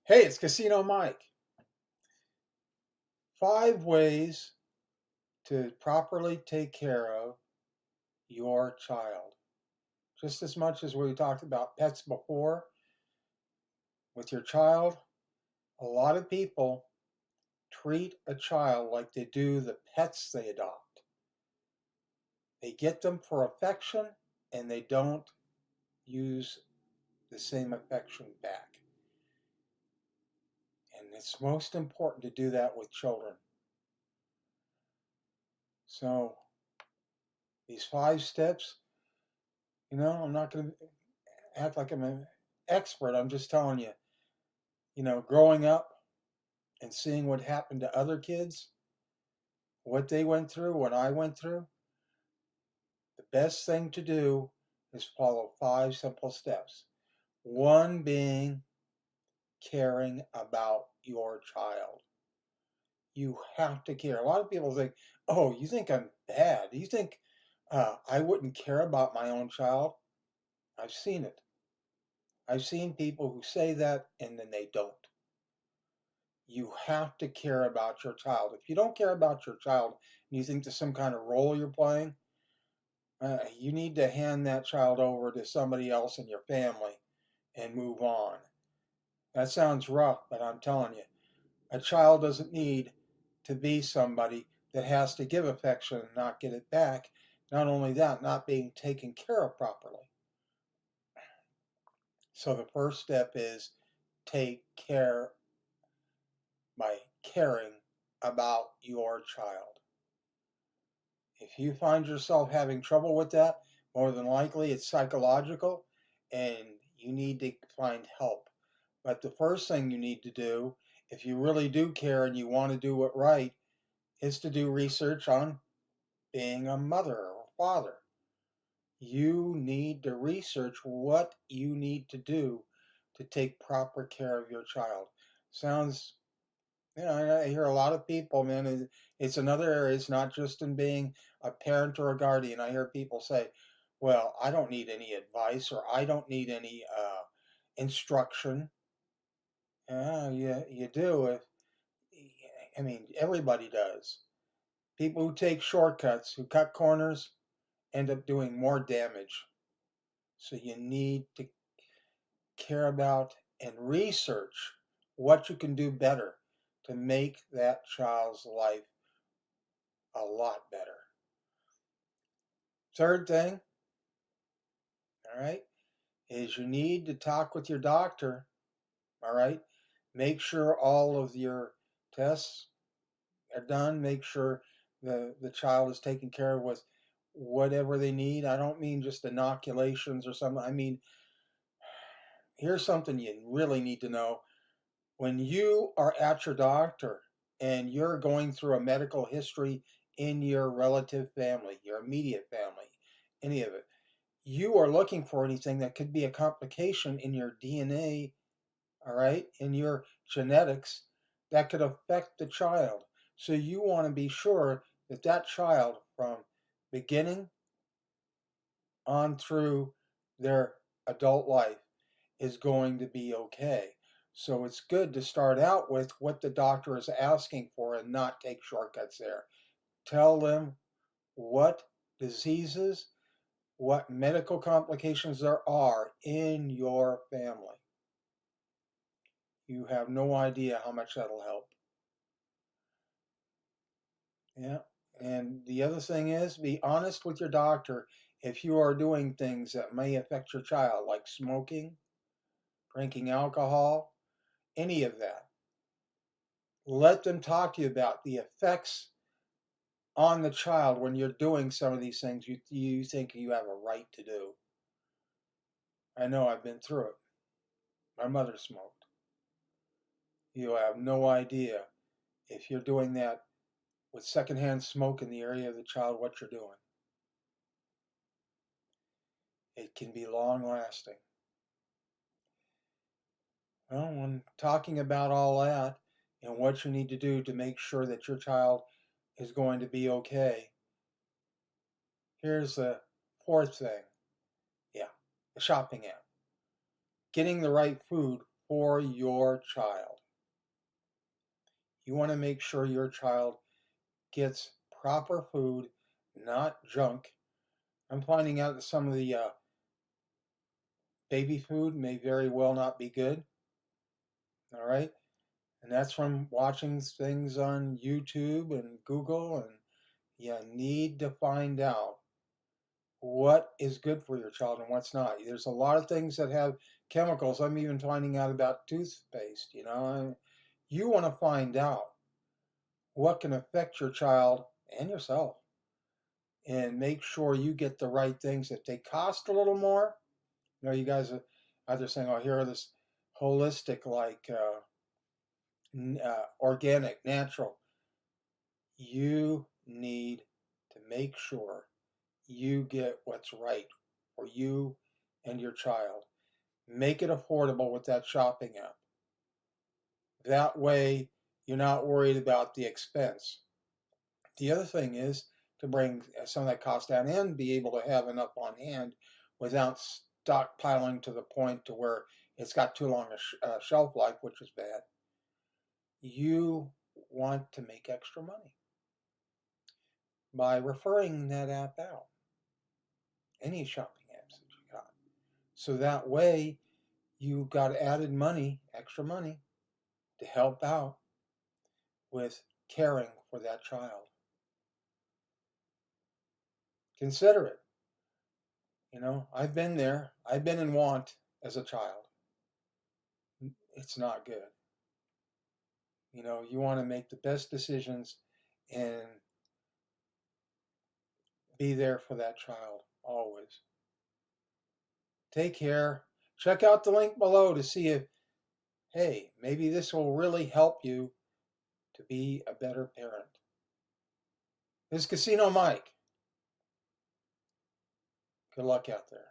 Hey, it's Casino Mike. 5 ways to properly take care of your child. Just as much as we talked about pets before, with your child, a lot of people treat a child like they do the pets they adopt. They get them for affection and they don't use the same affection back. And it's most important to do that with children. So, these 5 steps, I'm not going to act like I'm an expert. I'm just telling you, growing up and seeing what happened to other kids, what they went through, what I went through, the best thing to do is follow 5 simple steps. One being caring about your child. You have to care. A lot of people think, oh, you think I'm bad? You think I wouldn't care about my own child? I've seen it. I've seen people who say that and then they don't. You have to care about your child. If you don't care about your child and you think there's some kind of role you're playing, you need to hand that child over to somebody else in your family and move on. That sounds rough, but I'm telling you, a child doesn't need to be somebody that has to give affection and not get it back. Not only that, not being taken care of properly. So the first step is take care by caring about your child. If you find yourself having trouble with that, more than likely it's psychological and you need to find help. But the first thing you need to do, if you really do care and you want to do it right, is to do research on being a mother or father. You need to research what you need to do to take proper care of your child. Sounds I hear a lot of people, man. It's another area. It's not just in being a parent or a guardian. I hear people say, "Well, I don't need any advice, or I don't need any instruction." Yeah, you do. I mean, everybody does. People who take shortcuts, who cut corners, end up doing more damage. So you need to care about and research what you can do better to make that child's life a lot better. Third thing, all right, is you need to talk with your doctor, all right? Make sure all of your tests are done. Make sure the child is taken care of with whatever they need. I don't mean just inoculations or something. I mean, here's something you really need to know. When you are at your doctor and you're going through a medical history in your relative family, your immediate family, any of it, you are looking for anything that could be a complication in your DNA, all right, in your genetics that could affect the child. So you want to be sure that that child from beginning on through their adult life is going to be okay. So it's good to start out with what the doctor is asking for and not take shortcuts there. Tell them what diseases, what medical complications there are in your family. You have no idea how much that'll help. Yeah. And the other thing is be honest with your doctor if you are doing things that may affect your child, like smoking, drinking alcohol, any of that. Let them talk to you about the effects on the child when you're doing some of these things you think you have a right to do. I know I've been through it. My mother smoked. You have no idea if you're doing that with secondhand smoke in the area of the child what you're doing. It can be long lasting. Well, when talking about all that and what you need to do to make sure that your child is going to be okay, here's the fourth thing. Yeah, the shopping app. Getting the right food for your child. You want to make sure your child gets proper food, not junk. I'm finding out that some of the baby food may very well not be good. All right. And that's from watching things on YouTube and Google. And you need to find out what is good for your child and what's not. There's a lot of things that have chemicals. I'm even finding out about toothpaste, you want to find out what can affect your child and yourself and make sure you get the right things. If they cost a little more, you guys are either saying, oh, here are this holistic, like organic, natural. You need to make sure you get what's right for you and your child. Make it affordable with that shopping app. That way, you're not worried about the expense. The other thing is to bring some of that cost down and be able to have enough on hand without stockpiling to the point to where it's got too long a shelf life, which is bad. You want to make extra money by referring that app out. Any shopping apps that you got. So that way you got added money, extra money, to help out with caring for that child. Consider it. I've been there. I've been in want as a child. It's not good. You want to make the best decisions and be there for that child always. Take care. Check out the link below to see if, hey, maybe this will really help you to be a better parent. This is Casino Mike. Good luck out there.